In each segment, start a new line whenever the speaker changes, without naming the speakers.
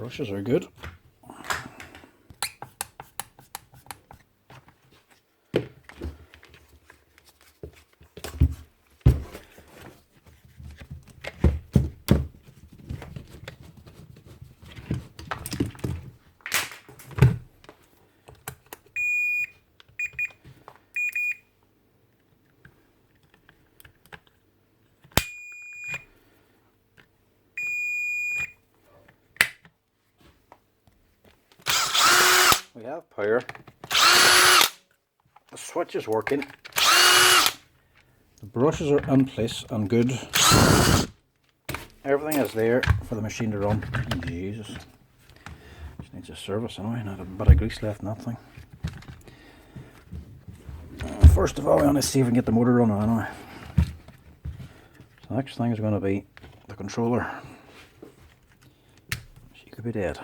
Brushes are good. We have power. The switch is working. The brushes are in place and good. Everything is there for the machine to run. Oh, Jesus. Just needs a service anyway. Not a bit of grease left in that thing. First of all, we want to see if we can get the motor running anyway. So the next thing is going to be the controller. She could be dead.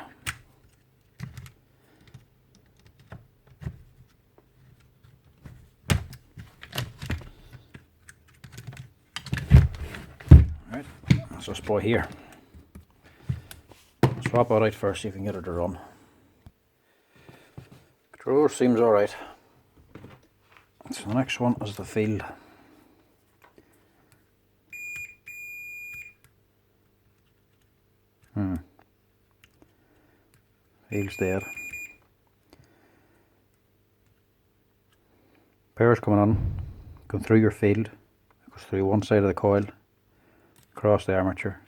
Right, that's this boy here. Swap it out first, see if we can get her to run. Controller seems alright. So the next one is the field. Field's dead. Power's coming on, going through your field. It goes through one side of the coil, across the armature,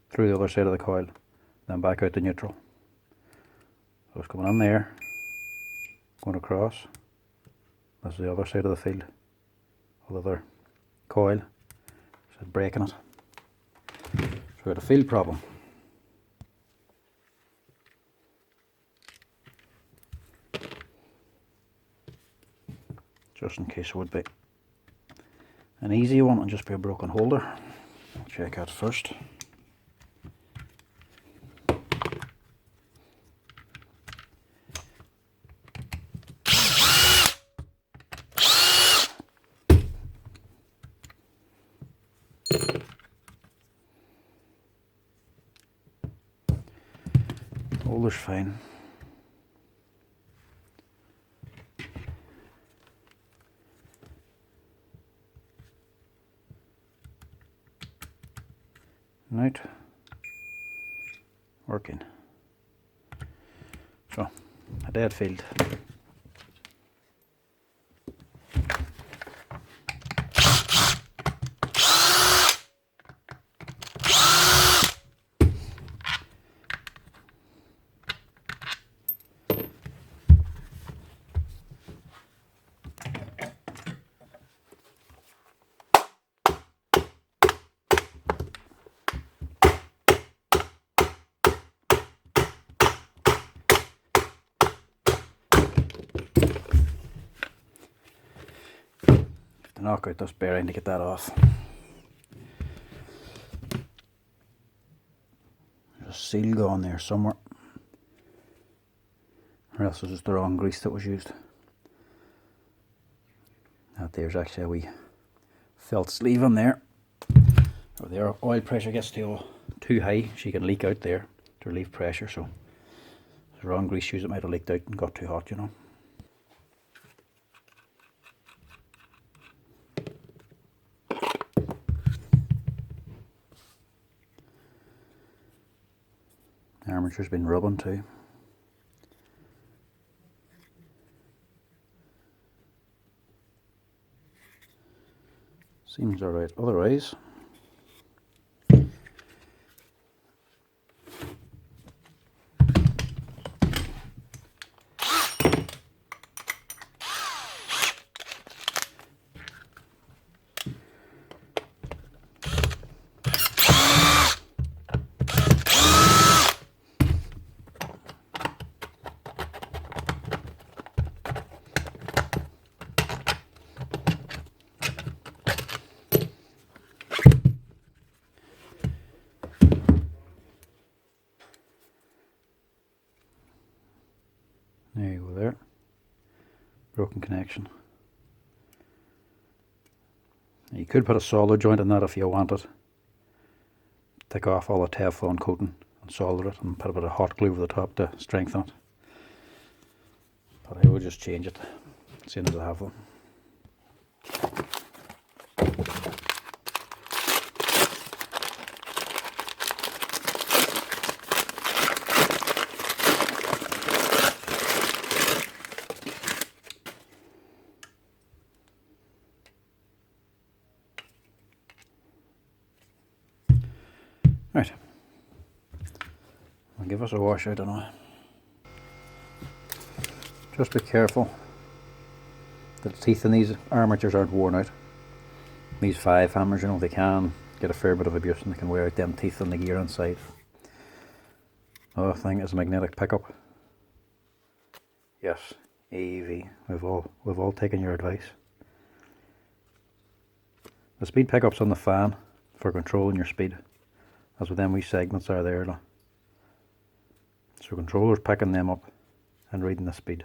through the other side of the coil, then back out to neutral. So it's coming on there, going across. That's the other side of the field, the other coil. So it's breaking it. So we got a field problem. Just in case it would be an easy one and just be a broken holder. I'll check out first. Holder's fine. Right, working. So, a dead field. Knock out this bearing to get that off. There's a seal going there somewhere, or else it was the wrong grease that was used. That there's actually a wee felt sleeve on there. Or the oil pressure gets too high, she can leak out there to relieve pressure. So the wrong grease used, it might have leaked out and got too hot, you know. The armature's been rubbing too. Seems alright otherwise. There you go there. Broken connection. You could put a solder joint in that if you wanted. Take off all the Teflon coating and solder it and put a bit of hot glue over the top to strengthen it. But I will just change it as soon as I have them. Right, I'll give us a washout now. Just be careful that the teeth in these armatures aren't worn out. These 5 hammers, you know, they can get a fair bit of abuse and they can wear out them teeth in the gear inside. Another thing is a magnetic pickup. Yes, AEV, we've all taken your advice. The speed pickup's on the fan for controlling your speed. As with them wee segments are there. So controller's picking them up and reading the speed.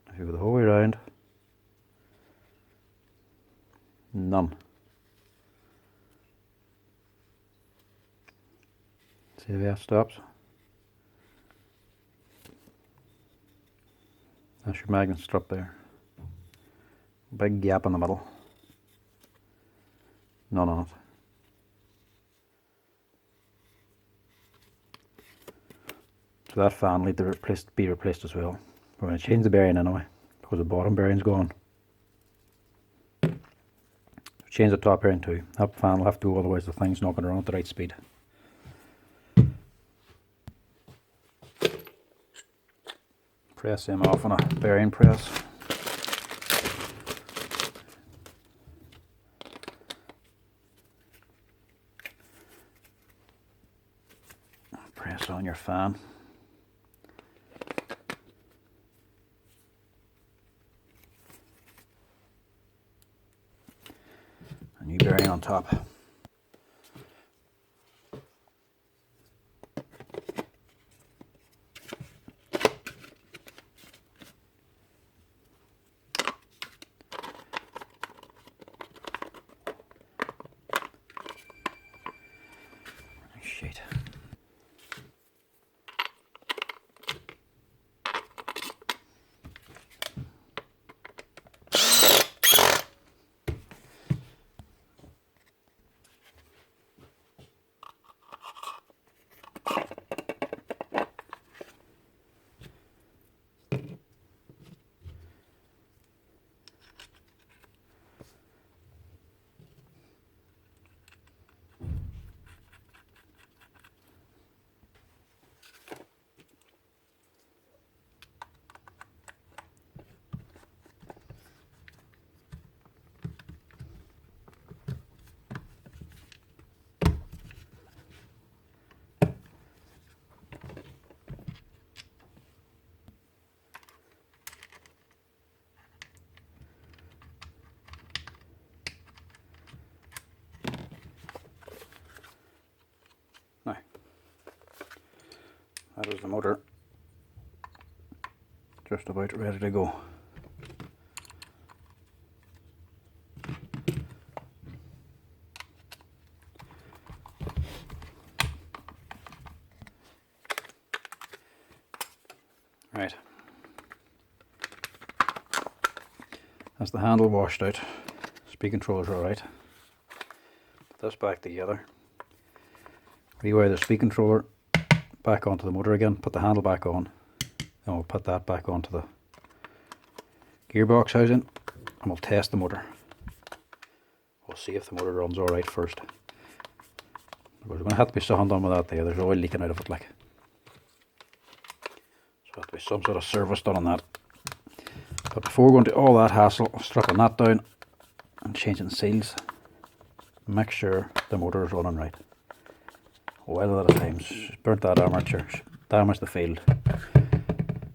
If you go the whole way around, none. See if that stops. That's your magnet strip there. Big gap in the middle. None on it. So that fan will need to be replaced as well. We're going to change the bearing anyway, because the bottom bearing's gone. Change the top bearing too. That fan will have to go, otherwise the thing's not going to run at the right speed. Press them off on a bearing press. Press on your fan. A new bearing on top. Shit. Now, that is the motor just about ready to go. Right, that's the handle washed out. Speed controller's alright. Put this back together. Rewire the speed controller back onto the motor again, put the handle back on, and we'll put that back onto the gearbox housing, and we'll test the motor. We'll see if the motor runs alright first. We're going to have to be something done with that there. There's oil leaking out of it, like. So there'll have to be some sort of service done on that. But before going to all that hassle of stripping that down and changing seals, make sure the motor is running right. Well, a lot of times, burnt that armature, damaged the field.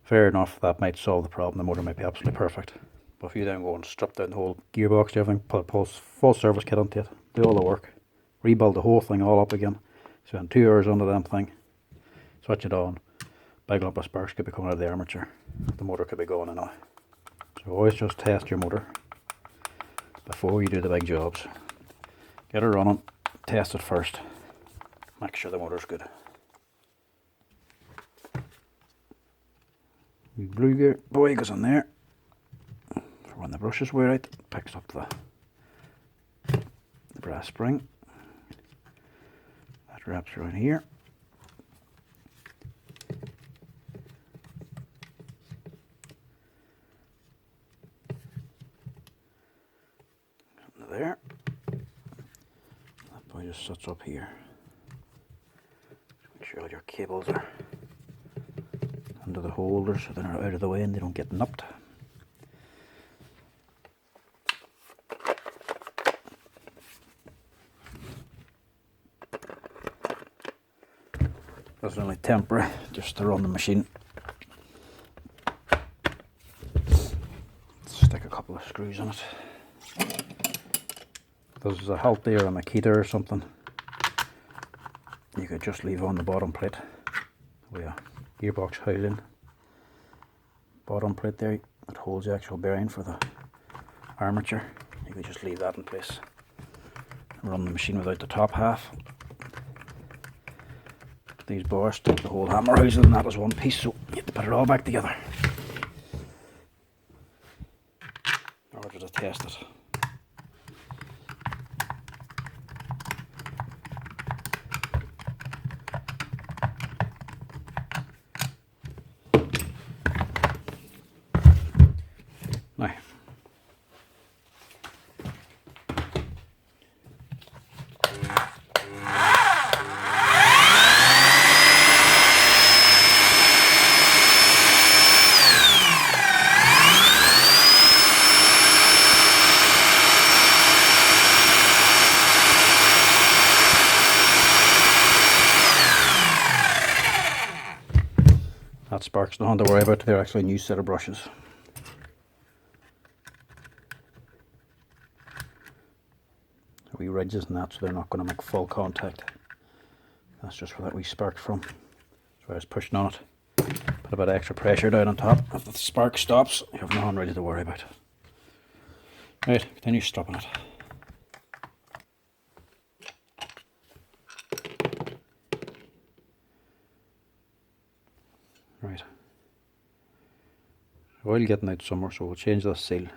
Fair enough, that might solve the problem. The motor might be absolutely perfect. But if you then go and strip down the whole gearbox, everything, put a full service kit onto it, do all the work, rebuild the whole thing all up again, spend 2 hours on the damn thing, switch it on, big lump of sparks could be coming out of the armature. The motor could be going now. So always just test your motor before you do the big jobs. Get it running, test it first. Make sure the motor's good. The blue gear boy goes on there for when the brushes wear out. Picks up the brass spring. That wraps around here. Under there. That boy just sits up here. Make sure all your cables are under the holders so they're not out of the way and they don't get nipped. That's only temporary, just to run the machine. Stick a couple of screws in it. If there's a halter or a Makita or something, you could just leave on the bottom plate with a gearbox housing. Bottom plate there that holds the actual bearing for the armature. You could just leave that in place and run the machine without the top half. These bars take the whole hammer housing and that is one piece, so you have to put it all back together in order to test it. Now, that spark's nothing to worry about, they're actually a new set of brushes. Wee ridges and that, so they're not going to make full contact. That's just where that wee spark's from. So I was pushing on it, put a bit of extra pressure down on top. If the spark stops, you have nothing really to worry about. Right, continue stopping it. Right. Oil getting out somewhere, so we'll change the seal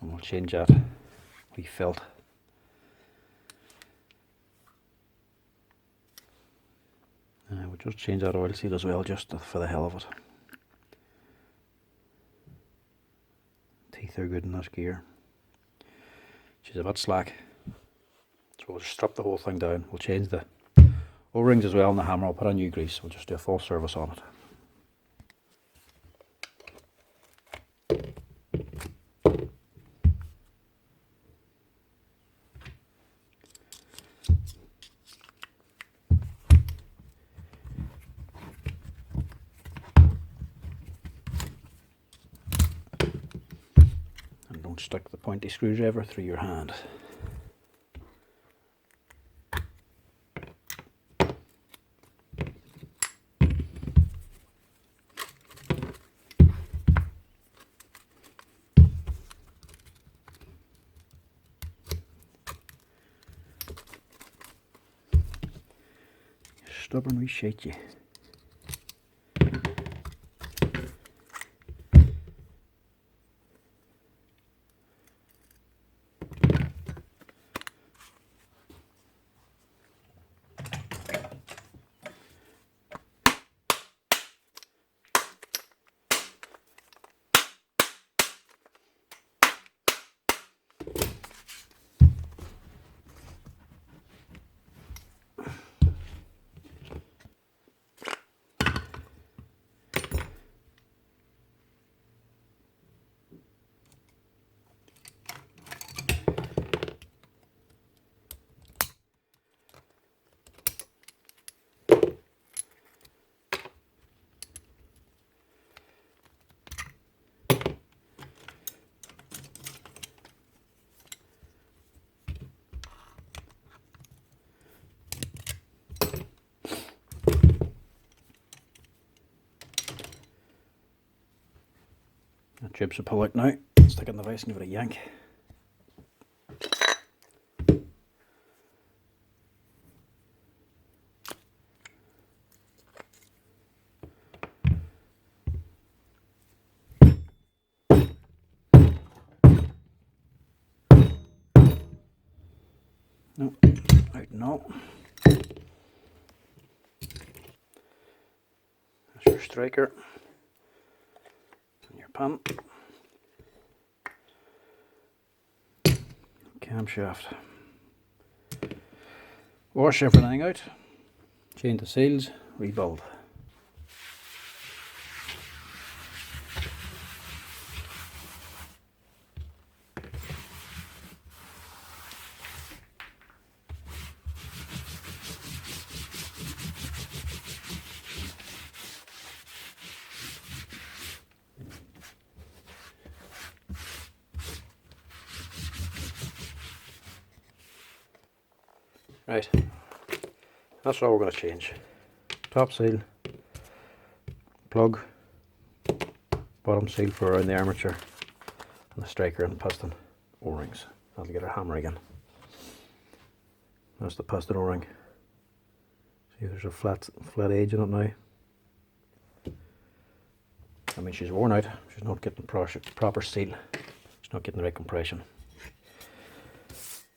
and we'll change that wee felt. We'll just change that oil seal as well, just for the hell of it. Teeth are good in this gear. She's a bit slack, so we'll just strip the whole thing down. We'll change the O-rings as well and the hammer. I'll put on new grease. We'll just do a full service on it. Don't stick the pointy screwdriver through your hand. Stubborn wee shite, you. The jibs will pull out now. Stick it in the vise and give it a yank. No, out no. That's your striker and your pump. Camshaft. Wash everything out, change the seals, rebuild. Right, that's all we're going to change. Top seal, plug, bottom seal for around the armature, and the striker and piston O-rings. That'll get our hammer again. That's the piston O-ring. See, there's a flat edge in it now. I mean, she's worn out. She's not getting proper seal. She's not getting the right compression.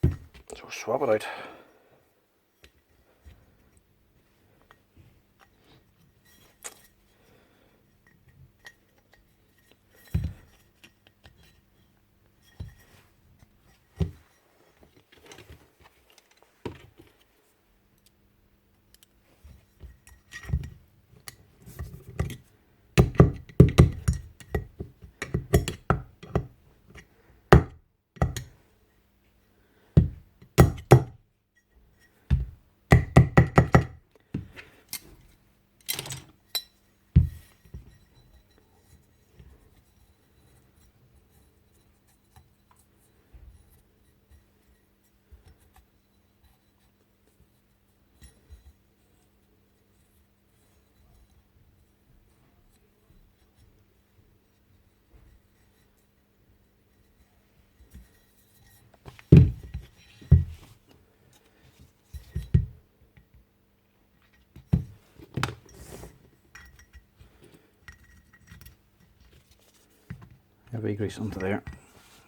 So swap it out. Heavy grease onto there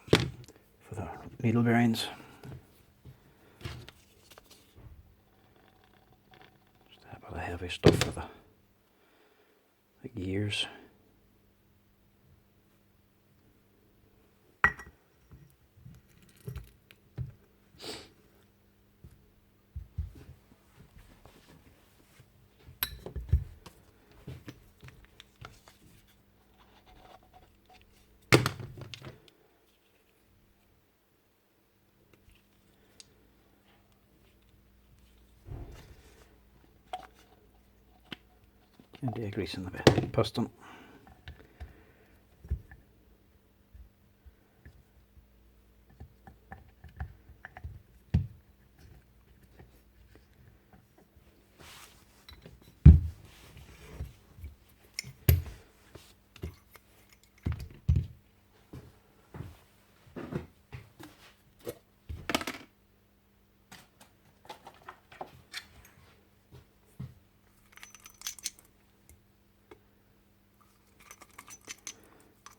for the needle bearings. Just a bit of heavy stuff for the gears. And grease in the piston.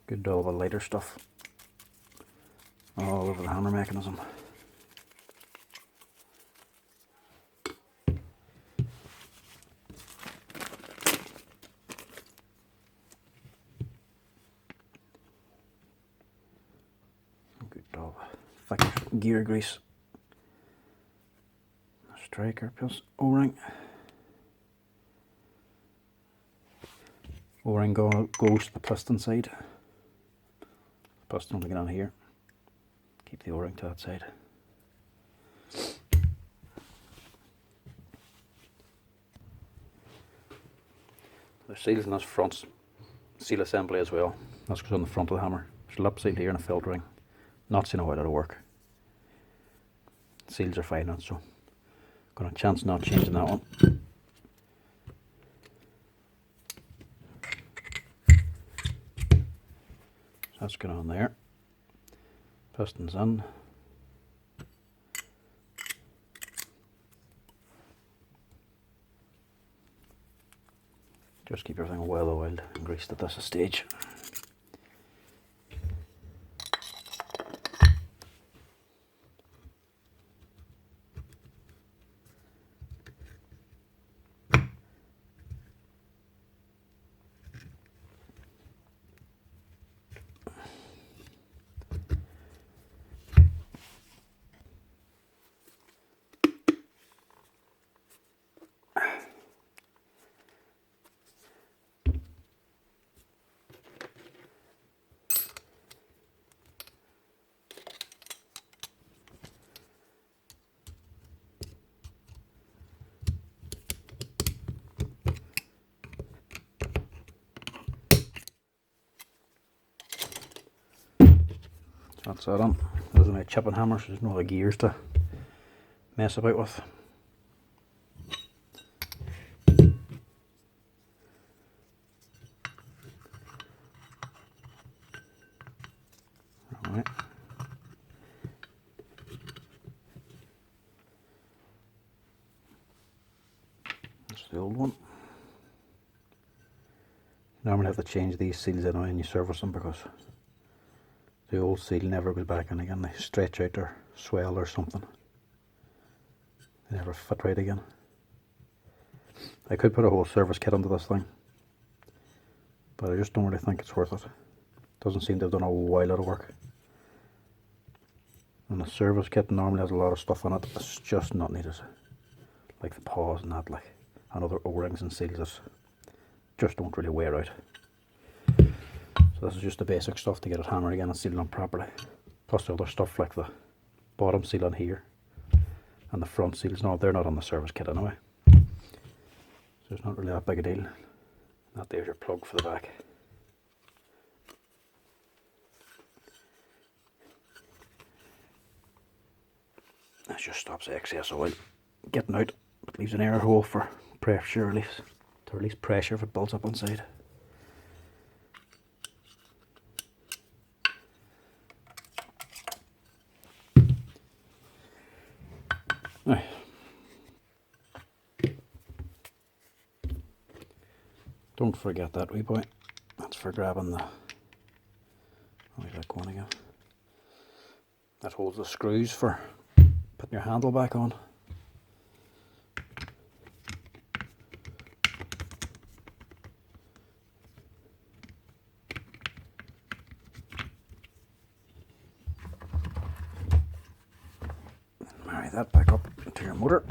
Good dollop of lighter stuff all over the hammer mechanism. Good dollop of thick gear grease. Striker plus O-ring. O-ring goes to the piston side. Piston will get on here. Keep the O-ring to that side. There's seals in this front seal assembly as well. That's goes on the front of the hammer. There's a lip seal here and a filtering. Not seeing how that'll work. Seals are fine on, so got a chance not changing that one. That's going on there. Pistons in. Just keep everything well oiled and greased at this stage. That's that on. Those are my chipping hammers, there's no other gears to mess about with. Alright. That's the old one. Normally have to change these seals anyway and you service them because the old seal never goes back in again. They stretch out or swell or something. They never fit right again. I could put a whole service kit into this thing, but I just don't really think it's worth it. Doesn't seem to have done a whole lot of work. And the service kit normally has a lot of stuff on it that's just not needed. Like the paws and that, like, and other O-rings and seals that just don't really wear out. So this is just the basic stuff to get it hammered again and sealed on properly. Plus the other stuff like the bottom seal on here and the front seals. No, they're not on the service kit anyway. So it's not really that big a deal. That there's your plug for the back. That just stops excess oil getting out, but leaves an air hole for pressure release, to release pressure if it builds up inside. Now, don't forget that wee boy. That's for grabbing the, where's that going again? That holds the screws for putting your handle back on. Marry that back up into your motor.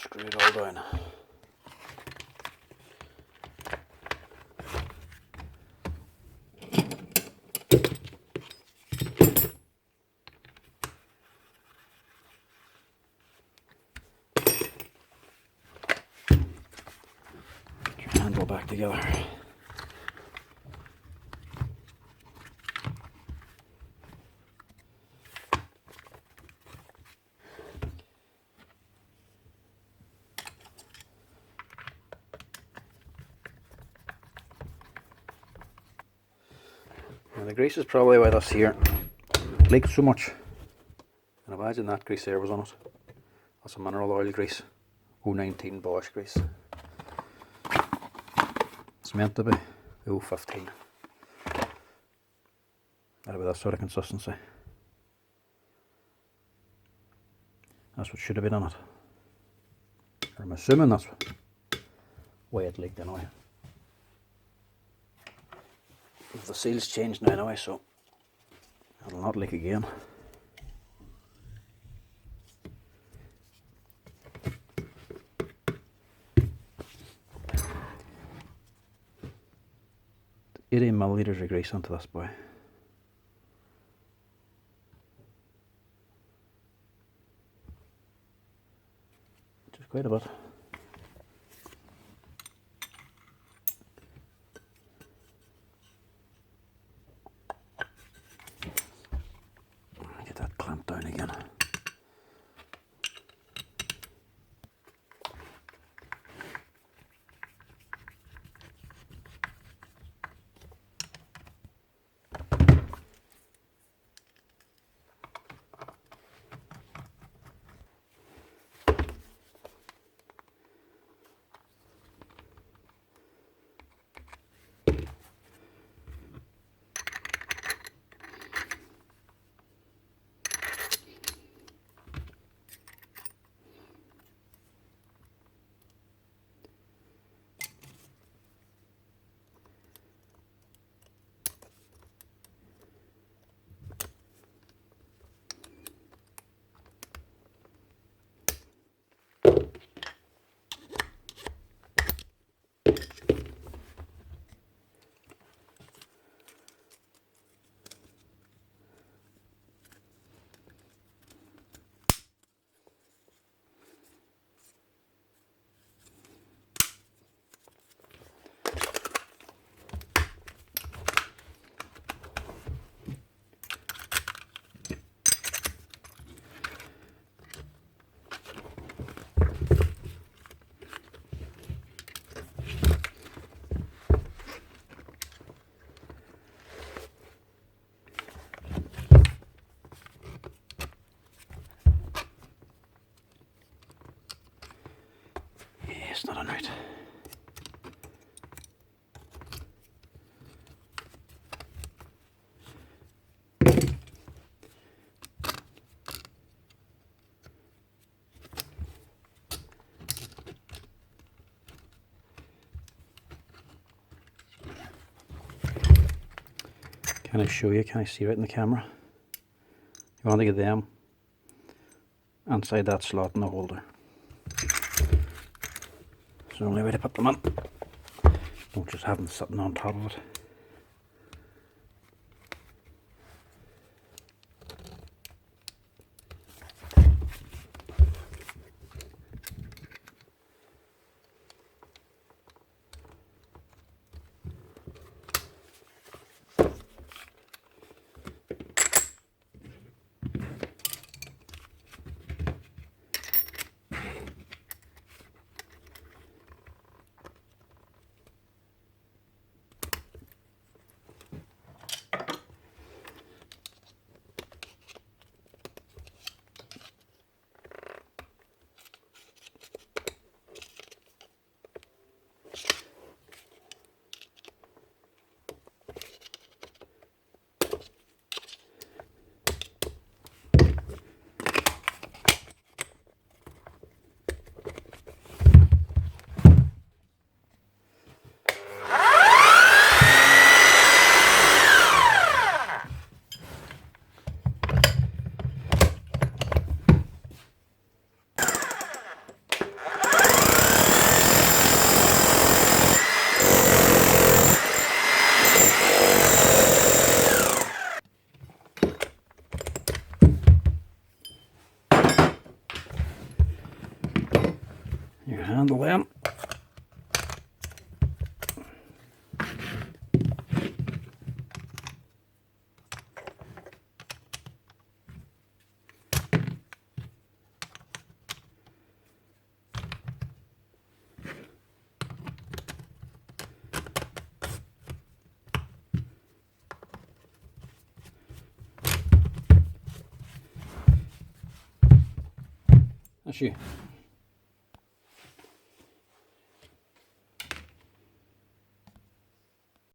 Screw it all down. Get your handle back together. Now the grease is probably why this here leaks so much. And imagine that grease there was on it. That's a mineral oil grease. 019 Bosch grease. It's meant to be 015. That'll be that sort of consistency. That's what should have been on it. Or I'm assuming that's why it leaked anyway. The seal's changed now anyway, so it'll not leak again. .80 millilitres of grease onto this boy. Which is quite a bit. Get that clamped down again. it's not on right. Can I show you? Can I see right in the camera? You want to get them inside that slot in the holder. It's the only way to put them in. Don't just have them sitting on top of it. You handle them. That's you.